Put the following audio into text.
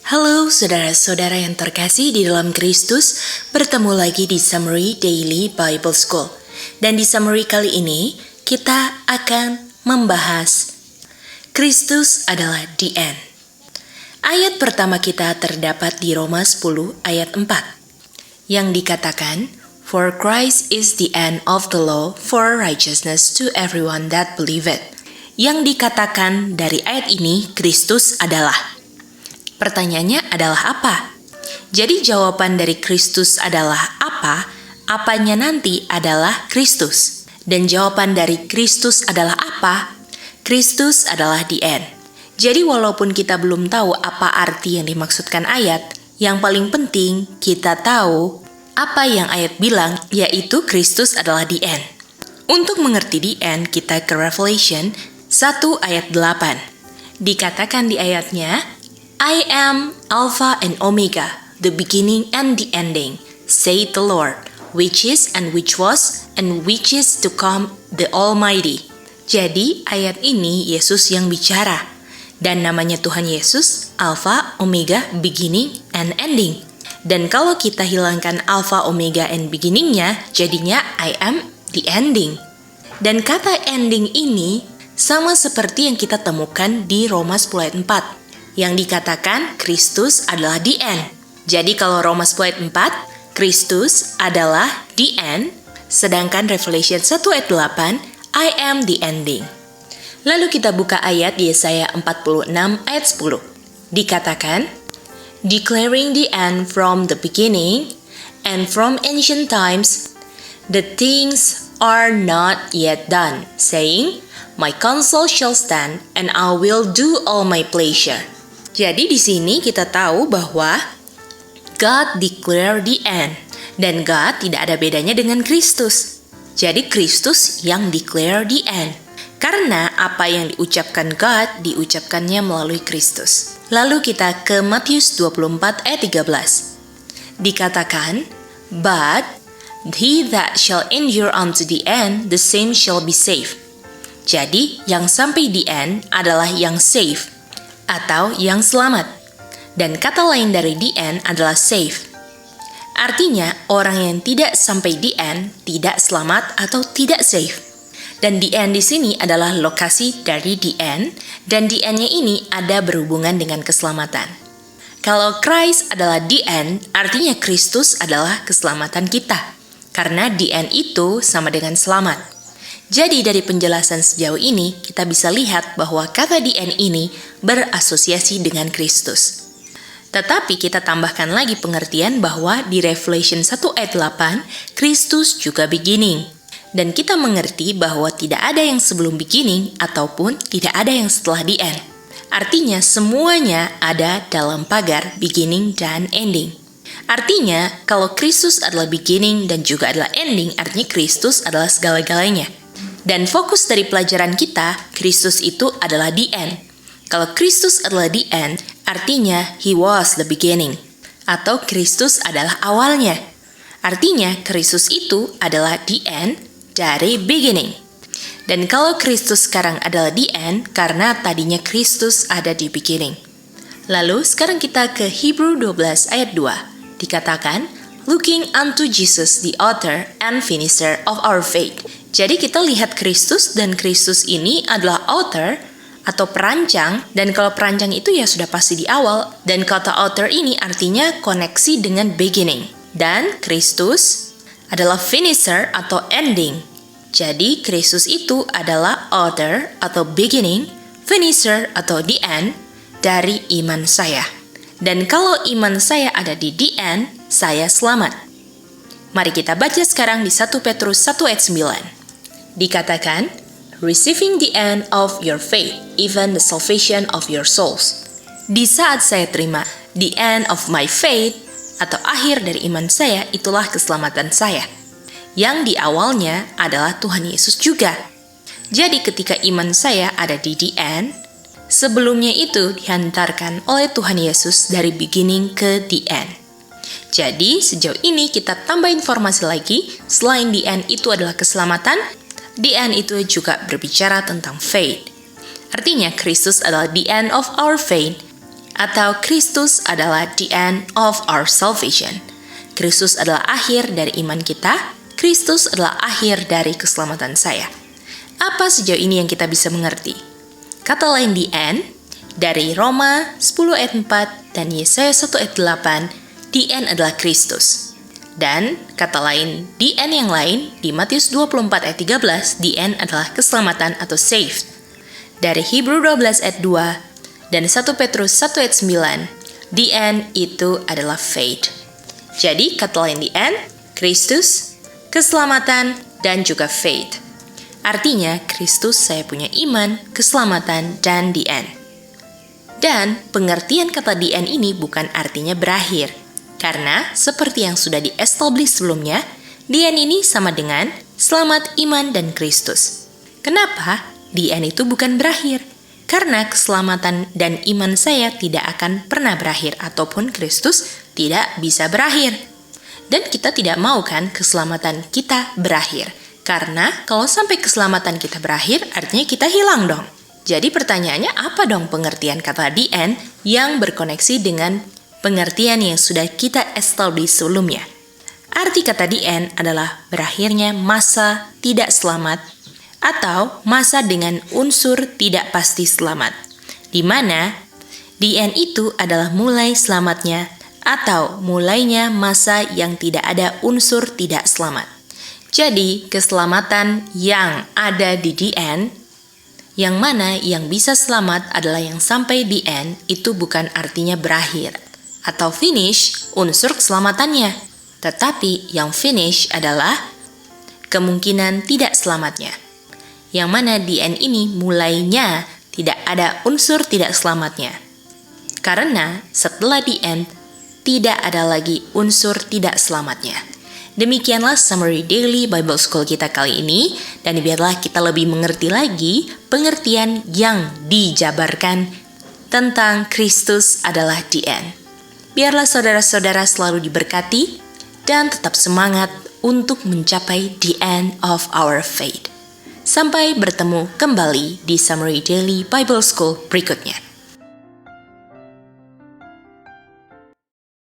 Halo saudara-saudara yang terkasih di dalam Kristus, bertemu lagi di Summary Daily Bible School. Dan di summary kali ini, kita akan membahas Kristus adalah the end. Ayat pertama kita terdapat di Roma 10 ayat 4, yang dikatakan, For Christ is the end of the law for righteousness to everyone that believeth. Yang dikatakan dari ayat ini, Kristus adalah. Pertanyaannya adalah apa? Jadi jawaban dari Kristus adalah apa? Apanya nanti adalah Kristus. Dan jawaban dari Kristus adalah apa? Kristus adalah the end. Jadi walaupun kita belum tahu apa arti yang dimaksudkan ayat, yang paling penting kita tahu apa yang ayat bilang, yaitu Kristus adalah the end. Untuk mengerti the end, kita ke Revelation 1 ayat 8. Dikatakan di ayatnya, I am Alpha and Omega, the beginning and the ending, saith the Lord, which is and which was and which is to come, the Almighty. Jadi ayat ini Yesus yang bicara, dan namanya Tuhan Yesus, Alpha, Omega, beginning and ending. Dan kalau kita hilangkan Alpha, Omega, and beginningnya, jadinya I am the ending. Dan kata ending ini sama seperti yang kita temukan di Roma 10 ayat 4. Yang dikatakan Kristus adalah the end. Jadi kalau Roma 10 ayat 4, Kristus adalah the end, sedangkan Revelation 1 ayat 8, I am the ending. Lalu kita buka ayat di Yesaya 46 ayat 10. Dikatakan, Declaring the end from the beginning, and from ancient times, the things are not yet done, saying, My counsel shall stand, and I will do all my pleasure. Jadi di sini kita tahu bahwa God declare the end, dan God tidak ada bedanya dengan Kristus. Jadi Kristus yang declare the end. Karena apa yang diucapkan God diucapkannya melalui Kristus. Lalu kita ke Matius 24 ayat 13. Dikatakan, But he that shall endure unto the end, the same shall be saved. Jadi yang sampai the end adalah yang saved, atau yang selamat. Dan kata lain dari the end adalah save. Artinya, orang yang tidak sampai the end tidak selamat atau tidak save. Dan the end di sini adalah lokasi dari the end, dan the end-nya ini ada berhubungan dengan keselamatan. Kalau Christ adalah the end, artinya Kristus adalah keselamatan kita. Karena the end itu sama dengan selamat. Jadi dari penjelasan sejauh ini, kita bisa lihat bahwa kata the end ini berasosiasi dengan Kristus. Tetapi kita tambahkan lagi pengertian bahwa di Revelation 1 ayat 8, Kristus juga beginning. Dan kita mengerti bahwa tidak ada yang sebelum beginning ataupun tidak ada yang setelah the end. Artinya semuanya ada dalam pagar beginning dan ending. Artinya kalau Kristus adalah beginning dan juga adalah ending, artinya Kristus adalah segala-galanya. Dan fokus dari pelajaran kita, Kristus itu adalah the end. Kalau Kristus adalah the end, artinya He was the beginning. Atau Kristus adalah awalnya. Artinya Kristus itu adalah the end dari beginning. Dan kalau Kristus sekarang adalah the end, karena tadinya Kristus ada di beginning. Lalu sekarang kita ke Hebrew 12 ayat 2. Dikatakan, Looking unto Jesus the author and finisher of our faith. Jadi kita lihat Kristus, dan Kristus ini adalah author atau perancang, dan kalau perancang itu ya sudah pasti di awal, dan kata author ini artinya koneksi dengan beginning. Dan Kristus adalah finisher atau ending. Jadi Kristus itu adalah author atau beginning, finisher atau the end dari iman saya. Dan kalau iman saya ada di the end, saya selamat. Mari kita baca sekarang di 1 Petrus 1 ayat 9. Dikatakan, Receiving the end of your faith, even the salvation of your souls. Di saat saya terima the end of my faith, atau akhir dari iman saya, itulah keselamatan saya. Yang di awalnya adalah Tuhan Yesus juga. Jadi ketika iman saya ada di the end, sebelumnya itu dihantarkan oleh Tuhan Yesus dari beginning ke the end. Jadi sejauh ini kita tambah informasi lagi, selain the end itu adalah keselamatan, the end itu juga berbicara tentang faith. Artinya Kristus adalah the end of our faith. atau Kristus adalah the end of our salvation. Kristus adalah akhir dari iman kita, Kristus adalah akhir dari keselamatan saya. Apa sejauh ini yang kita bisa mengerti? Kata lain the end, dari Roma 10 ayat 4 dan Yesaya 1 ayat 8, the end adalah Kristus. Dan kata lain the end yang lain, di Matius 24 ayat 13, the end adalah keselamatan atau saved. Dari Hebrew 12 ayat 2 dan 1 Petrus 1 ayat 9, the end itu adalah faith. Jadi kata lain the end, Kristus, keselamatan, dan juga faith. Artinya Kristus saya punya iman, keselamatan, dan the end. Dan pengertian kata the end ini bukan artinya berakhir. Karena seperti yang sudah di-establish sebelumnya, the end ini sama dengan selamat iman dan Kristus. Kenapa? The end itu bukan berakhir. Karena keselamatan dan iman saya tidak akan pernah berakhir ataupun Kristus tidak bisa berakhir. Dan kita tidak mau kan keselamatan kita berakhir. Karena kalau sampai keselamatan kita berakhir, artinya kita hilang dong. Jadi pertanyaannya apa dong pengertian kata the end yang berkoneksi dengan pengertian yang sudah kita establish sebelumnya? Arti kata the end adalah berakhirnya masa tidak selamat atau masa dengan unsur tidak pasti selamat, di mana the end itu adalah mulai selamatnya atau mulainya masa yang tidak ada unsur tidak selamat. Jadi keselamatan yang ada di the end, yang mana yang bisa selamat adalah yang sampai the end, itu bukan artinya berakhir atau finish unsur keselamatannya, tetapi yang finish adalah kemungkinan tidak selamatnya. Yang mana the end ini mulainya tidak ada unsur tidak selamatnya. Karena setelah the end, tidak ada lagi unsur tidak selamatnya. Demikianlah Summary Daily Bible School kita kali ini, dan biarlah kita lebih mengerti lagi pengertian yang dijabarkan tentang Kristus adalah the end. Biarlah saudara-saudara selalu diberkati dan tetap semangat untuk mencapai the end of our faith. Sampai bertemu kembali di Summary Daily Bible School berikutnya.